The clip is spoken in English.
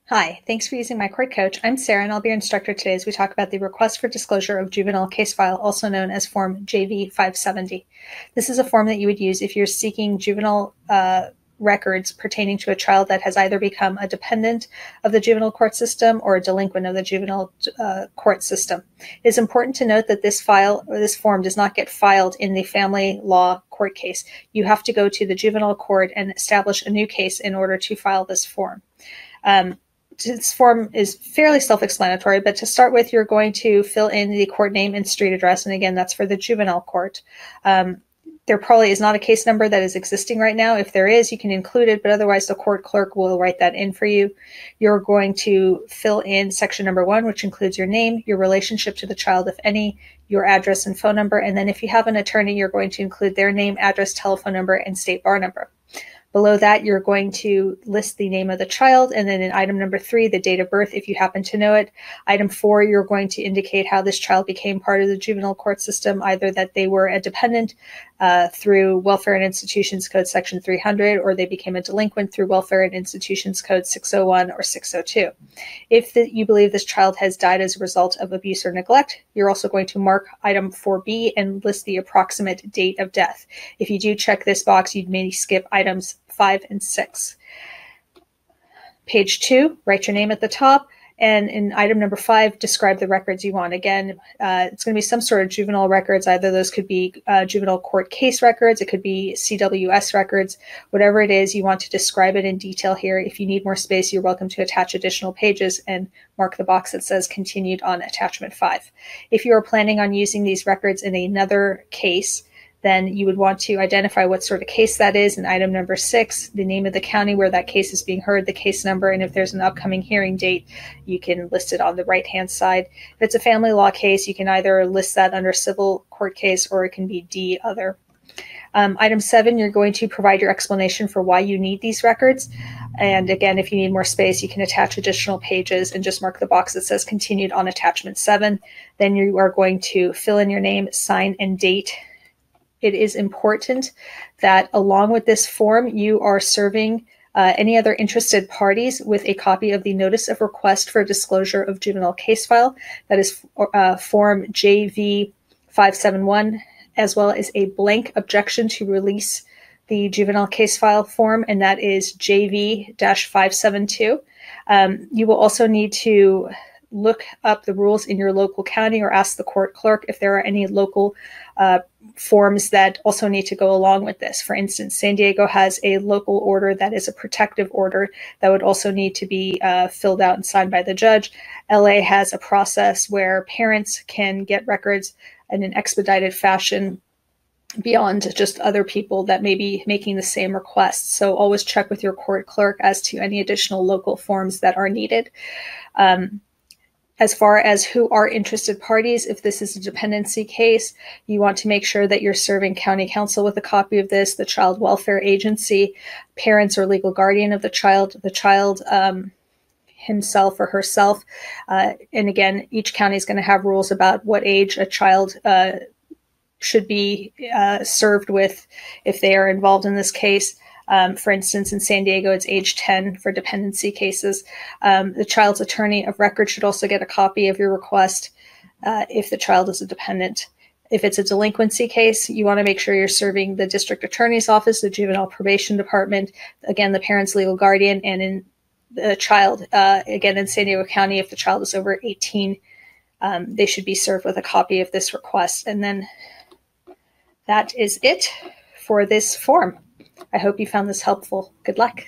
Hi, thanks for using my court coach. I'm Sarah, and I'll be your instructor today as we talk about the request for disclosure of juvenile case file, also known as Form JV-570. This is a form that you would use if you're seeking juvenile records pertaining to a child that has either become a dependent of the juvenile court system or a delinquent of the juvenile court system. It is important to note that this form does not get filed in the family law court case. You have to go to the juvenile court and establish a new case in order to file this form. This form is fairly self-explanatory, but to start with, you're going to fill in the court name and street address, and again, that's for the juvenile court. There probably is not a case number that is existing right now. If there is, you can include it, but otherwise the court clerk will write that in for you. You're going to fill in section number 1, which includes your name, your relationship to the child, if any, your address and phone number, and then if you have an attorney, you're going to include their name, address, telephone number, and state bar number. Below that, you're going to list the name of the child, and then in item number 3, the date of birth, if you happen to know it. Item 4, you're going to indicate how this child became part of the juvenile court system, either that they were a dependent through Welfare and Institutions Code Section 300, or they became a delinquent through Welfare and Institutions Code 601 or 602. If you believe this child has died as a result of abuse or neglect, you're also going to mark item 4B and list the approximate date of death. If you do check this box, you may skip items 5 and 6. Page 2, write your name at the top, and in item number 5, describe the records you want. Again, it's going to be some sort of juvenile records. Either those could be juvenile court case records, it could be CWS records, whatever it is, you want to describe it in detail here. If you need more space, you're welcome to attach additional pages and mark the box that says continued on attachment 5. If you are planning on using these records in another case, then you would want to identify what sort of case that is in item number 6, the name of the county where that case is being heard, the case number, and if there's an upcoming hearing date, you can list it on the right-hand side. If it's a family law case, you can either list that under civil court case or it can be D, other. Item 7, you're going to provide your explanation for why you need these records. And again, if you need more space, you can attach additional pages and just mark the box that says continued on attachment 7. Then you are going to fill in your name, sign, and date. It is important that along with this form, you are serving any other interested parties with a copy of the Notice of Request for Disclosure of Juvenile Case File. That is Form JV-571, as well as a blank objection to release the juvenile case file form, and that is JV-572. You will also need to look up the rules in your local county or ask the court clerk if there are any local forms that also need to go along with this. For instance, San Diego has a local order that is a protective order that would also need to be filled out and signed by the judge. LA has a process where parents can get records in an expedited fashion beyond just other people that may be making the same requests. So always check with your court clerk as to any additional local forms that are needed. As far as who are interested parties, if this is a dependency case, you want to make sure that you're serving county counsel with a copy of this, the child welfare agency, parents or legal guardian of the child himself or herself. And again, each county is going to have rules about what age a child should be served with if they are involved in this case. For instance, in San Diego, it's age 10 for dependency cases. The child's attorney of record should also get a copy of your request if the child is a dependent. If it's a delinquency case, you want to make sure you're serving the district attorney's office, the juvenile probation department, again, the parent's legal guardian, and in the child, again, in San Diego County, if the child is over 18, they should be served with a copy of this request. And then that is it for this form. I hope you found this helpful. Good luck.